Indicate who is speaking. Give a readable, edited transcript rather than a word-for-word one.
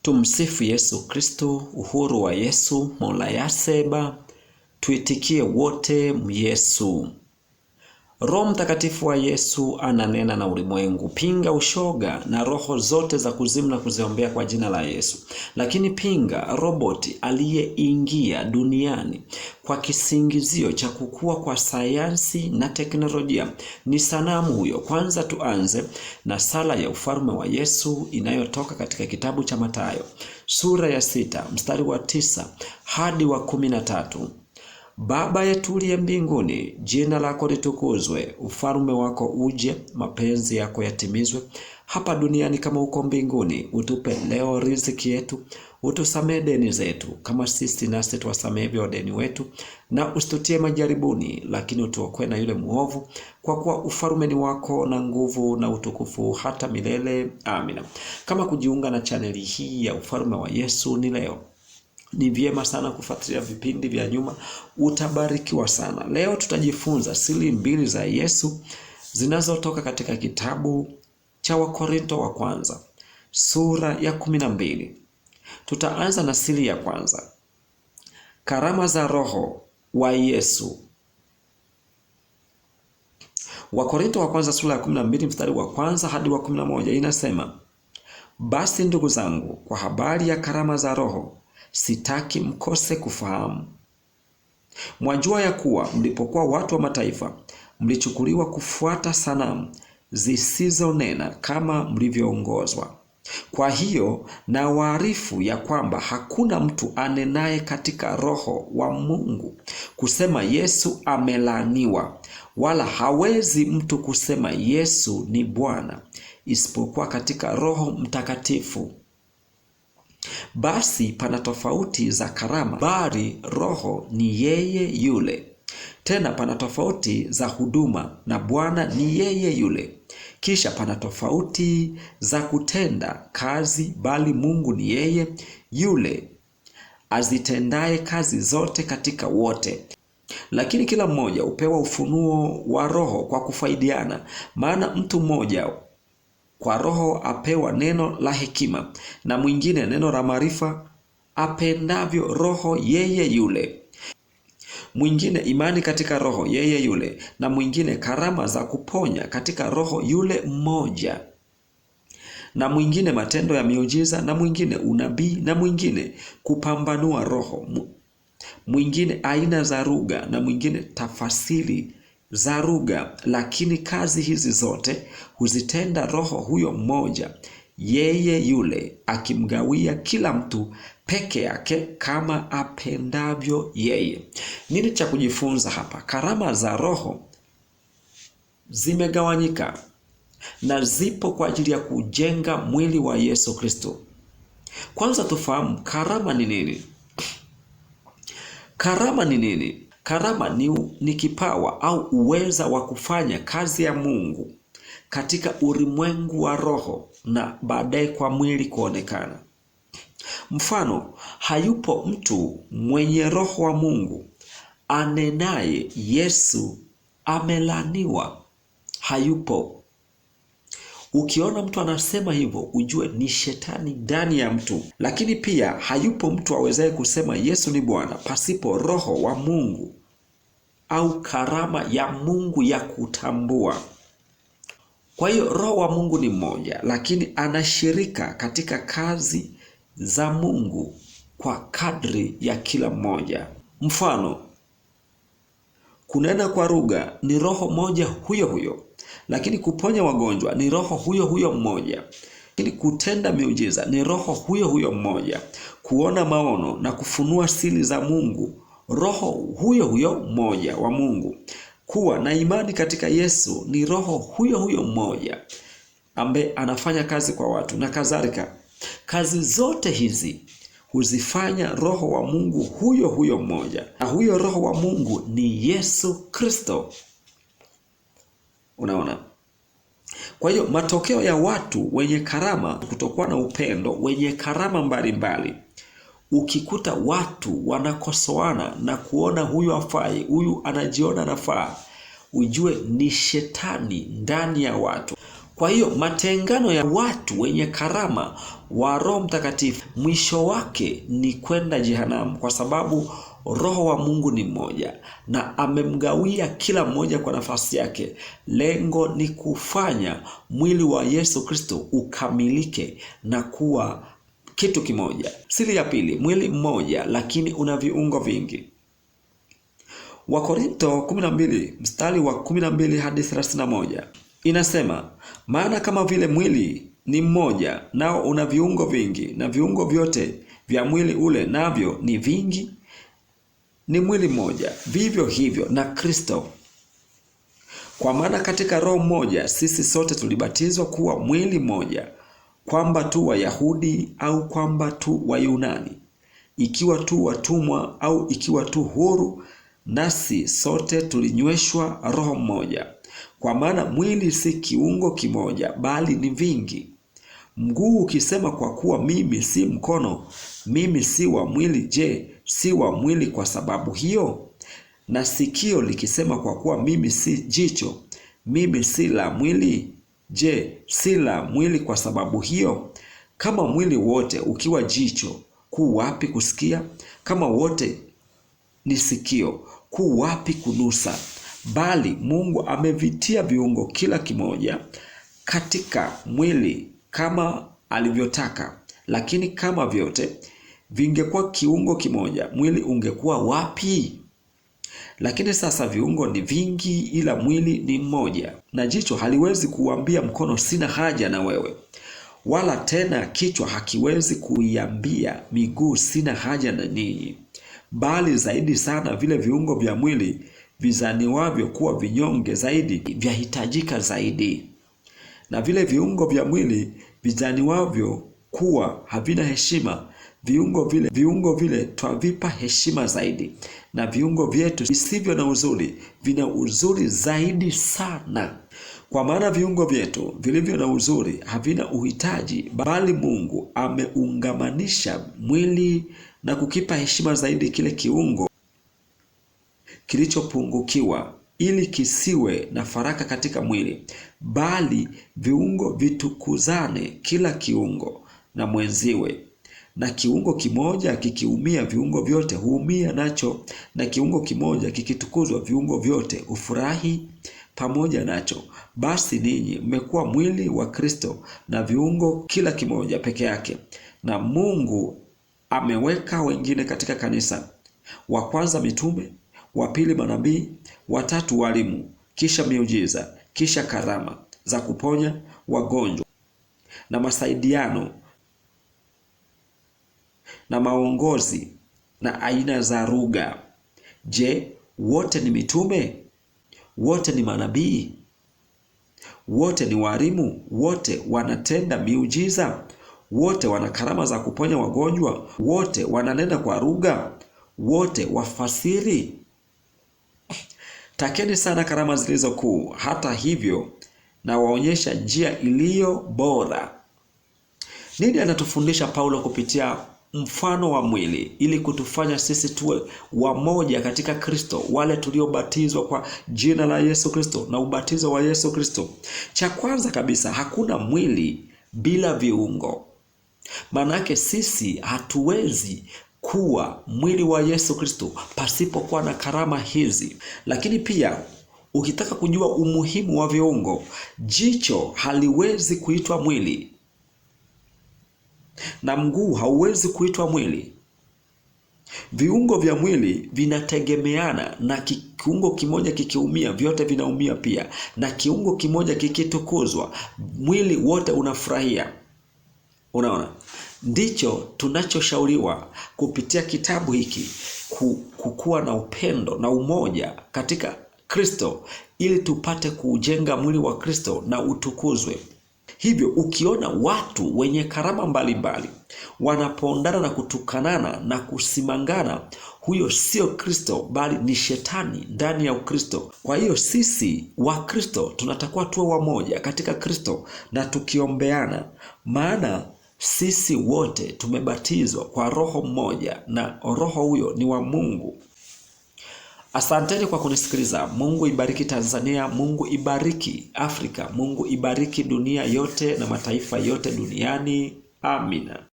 Speaker 1: Tumsifu Yesu Kristo. Uhuru wa Yesu mola yaseba, tuitikie wote Yesu. Roho Mtakatifu wa Yesu ananena na ulimwengu. Pinga ushoga na roho zote za kuzimu na kuziombea kwa jina la Yesu. Lakini pinga roboti aliyeingia duniani kwa kisingizio cha kukua kwa sayansi na teknolojia. Ni sanamu huyo. Kwanza tuanze na sala ya ufalme wa Yesu inayotoka katika kitabu cha Mathayo sura ya 6 mstari wa 9 hadi wa 13. Baba yetu uliye mbinguni, jina lako litukuzwe, ufalme wako uje, mapenzi yako yatimizwe hapa duniani kama huko mbinguni. Utupe leo riziki yetu, utusamee deni zetu kama sisi nasi tuwasamee wadeni wetu, na usitutie majaribuni, lakini utuokoe na yule muovu, kwa kuwa ufalme ni wako na nguvu na utukufu hata milele. Amina. Kama kujiunga na chaneli hii ya ufalme wa Yesu ni leo, ni vyema sana kufuatilia vipindi vya nyuma, utabarikiwa sana. Leo tutajifunza siri mbili za Yesu zinazotoka katika kitabu cha Wakorinto wa kwanza sura ya 12. Tutaanza na siri ya kwanza, karama za Roho wa Yesu. Wakorinto wa kwanza sura ya 12 mstari wa kwanza hadi wa 11 inasema, basi ndugu zangu, kwa habari ya karama za Roho sitaki mkose kufahamu. Mwajua ya kuwa mlipokuwa watu wa mataifa, mlichukuliwa kufuata sanamu zisizonena kama mlivyoongozwa. Kwa hiyo na waarifu ya kwamba hakuna mtu anenaye katika Roho wa Mungu kusema Yesu amelaaniwa, wala hawezi mtu kusema Yesu ni Bwana, isipokuwa katika Roho Mtakatifu. Basi pana tofauti za karama, bali Roho ni yeye yule. Tena pana tofauti za huduma, na Bwana ni yeye yule. Kisha pana tofauti za kutenda kazi, bali Mungu ni yeye yule azitendaye kazi zote katika wote. Lakini kila mmoja hupewa ufunuo wa Roho kwa kufaidiana. Maana mtu mmoja kwa Roho apewa neno la hekima, na mwingine neno la maarifa, apendavyo Roho yeye yule. Mwingine imani katika Roho yeye yule, na mwingine karama za kuponya katika Roho yule mmoja, na mwingine matendo ya miujiza, na mwingine unabii, na mwingine kupambanua roho, mwingine aina za lugha, na mwingine tafasiri za lugha. Lakini kazi hizi zote huzitenda Roho huyo mmoja yeye yule, akimgawia kila mtu peke yake kama apendavyo yeye. Nini cha kujifunza hapa? Karama za Roho zimegawanyika na zipo kwa ajili ya kujenga mwili wa Yesu Kristo. Kwanza tufahamu karama ni nini. Karama ni nini? Karama ni kipawa au uweza wa kufanya kazi ya Mungu katika ulimwengu wa roho na baadaye kwa mwili kuonekana. Mfano, hayupo mtu mwenye Roho wa Mungu anenaye Yesu amelaaniwa. Hayupo. Ukiona mtu anasema hivyo, ujue ni shetani ndani ya mtu. Lakini pia hayupo mtu awezaye kusema Yesu ni Bwana pasipo Roho wa Mungu au karama ya Mungu ya kutambua. Kwa hiyo Roho wa Mungu ni mmoja, lakini anashirika katika kazi za Mungu kwa kadri ya kila mmoja. Mfano, kunena kwa lugha ni Roho moja huyo huyo, lakini kuponya wagonjwa ni Roho huyo huyo mmoja. Lakini kutenda miujiza ni Roho huyo huyo mmoja. Kuona maono na kufunua siri za Mungu, Roho huyo huyo mmoja wa Mungu. Kuwa na imani katika Yesu ni Roho huyo huyo mmoja ambaye anafanya kazi kwa watu na kadhalika. Kazi zote hizi huzifanya Roho wa Mungu huyo huyo mmoja, na huyo Roho wa Mungu ni Yesu Kristo. Unaona? Kwa hiyo matokeo ya watu wenye karama kutokuwa na upendo, wenye karama mbalimbali, ukikuta watu wanakosoana na kuona huyu hafai, huyu anajiona nafaa, ujue ni shetani ndani ya watu. Kwa hiyo matengano ya watu wenye karama wa Roho Mtakatifu mwisho wake ni kwenda jehanamu, kwa sababu Roho wa Mungu ni mmoja na amemgawia kila mmoja kwa nafasi yake. Lengo ni kufanya mwili wa Yesu Kristo ukamilike na kuwa kitu kimoja. Siri ya pili, mwili mmoja lakini una viungo vingi. Wakorintho 12 mstari wa 12 hadi 31 inasema, maana kama vile mwili ni mmoja nao una viungo vingi, na viungo vyote vya mwili ule navyo ni vingi, ni mwili mmoja, vivyo hivyo na Kristo. Kwa maana katika Roho mmoja sisi sote tulibatizwa kuwa mwili mmoja, kwamba tu Wayahudi au kwamba tu Wayunani, ikiwa tu watumwa au ikiwa tu huru, nasi sote tulinyweshwa Roho mmoja. Kwa maana mwili si kiungo kimoja, bali ni vingi. Mguu ukisema kwa kuwa mimi si mkono, mimi si wa mwili, je, si wa mwili kwa sababu hiyo? Na sikio likisema kwa kuwa mimi si jicho, mimi si la mwili, je, si la mwili kwa sababu hiyo? Kama mwili wote ukiwa jicho, kuu wapi kusikia? Kama wote ni sikio, kuu wapi kunusa? Bali Mungu amevitia viungo kila kimoja katika mwili kama alivyotaka. Lakini kama vyote vingekuwa kiungo kimoja, mwili ungekuwa wapi? Lakini sasa viungo ni vingi, ila mwili ni mmoja. Na jicho haliwezi kuambia mkono sina haja na wewe, wala tena kichwa hakiwezi kuiambia miguu sina haja na ninyi. Bali zaidi sana vile viungo vya mwili vizaniwavyo kuwa vinyonge zaidi vyahitajika zaidi, na vile viungo vya mwili vizaniwavyo kuwa havina heshima, viungo vile twavipa heshima zaidi, na viungo vyetu visivyo na uzuri vina uzuri zaidi sana. Kwa maana viungo vyetu vilivyo na uzuri havina uhitaji, bali Mungu ameungamanisha mwili na kukipa heshima zaidi kile kiungo kilichopungukiwa, ili kisiwe na faraka katika mwili, bali viungo vitukuzane kila kiungo na mwenziwe. Na kiungo kimoja kikiumia, viungo vyote huumia nacho, na kiungo kimoja kikitukuzwa, viungo vyote hufurahi pamoja nacho. Basi ninyi mmekuwa mwili wa Kristo, na viungo kila kimoja peke yake. Na Mungu ameweka wengine katika kanisa, wa kwanza mitume, wa pili manabii, wa tatu walimu, kisha miujiza, kisha karama za kuponya wagonjwa, na masaidiano, na maongozi, na aina za lugha. Je, wote ni mitume? Wote ni manabii? Wote ni walimu? Wote wanatenda miujiza? Wote wana karama za kuponya wagonjwa? Wote wananena kwa lugha? Wote wafasiri? Takeni sana karama zilizo kuu. Hata hivyo na waonyesha njia iliyo bora. Nini anatufundisha Paulo kupitia mfano wa mwili, ili kutufanya sisi tuwe wamoja katika Kristo, wale tuliobatizwa kwa jina la Yesu Kristo na ubatizo wa Yesu Kristo? Cha kwanza kabisa, hakuna mwili bila viungo. Manake sisi hatuwezi kuwa mwili wa Yesu Kristo pasipokuwa na karama hizi. Lakini pia ukitaka kujua umuhimu wa viungo, jicho haliwezi kuitwa mwili na mguu hauwezi kuitwa mwili. Viungo vya mwili vinategemeana, na kiungo kimoja kikiumia, vyote vinaumia pia, na kiungo kimoja kikitukuzwa, mwili wote unafurahia. Unaona? Ndicho tunachoshauriwa kupitia kitabu hiki, kukuwa na upendo na umoja katika Kristo, ili tupate kujenga mwili wa Kristo na utukuzwe. Hivyo ukiona watu wenye karama mbalimbali wanapondana na kutukanana na kusimangana, huyo sio Kristo, bali ni shetani ndani ya Ukristo. Kwa hiyo sisi wa Kristo tunatakiwa tuwe wamoja katika Kristo na tukiombeana, maana sisi wote tumebatizwa kwa Roho mmoja, na Roho huyo ni wa Mungu. Asanteni kwa kunisikiliza. Mungu ibariki Tanzania, Mungu ibariki Afrika, Mungu ibariki dunia yote na mataifa yote duniani. Amina.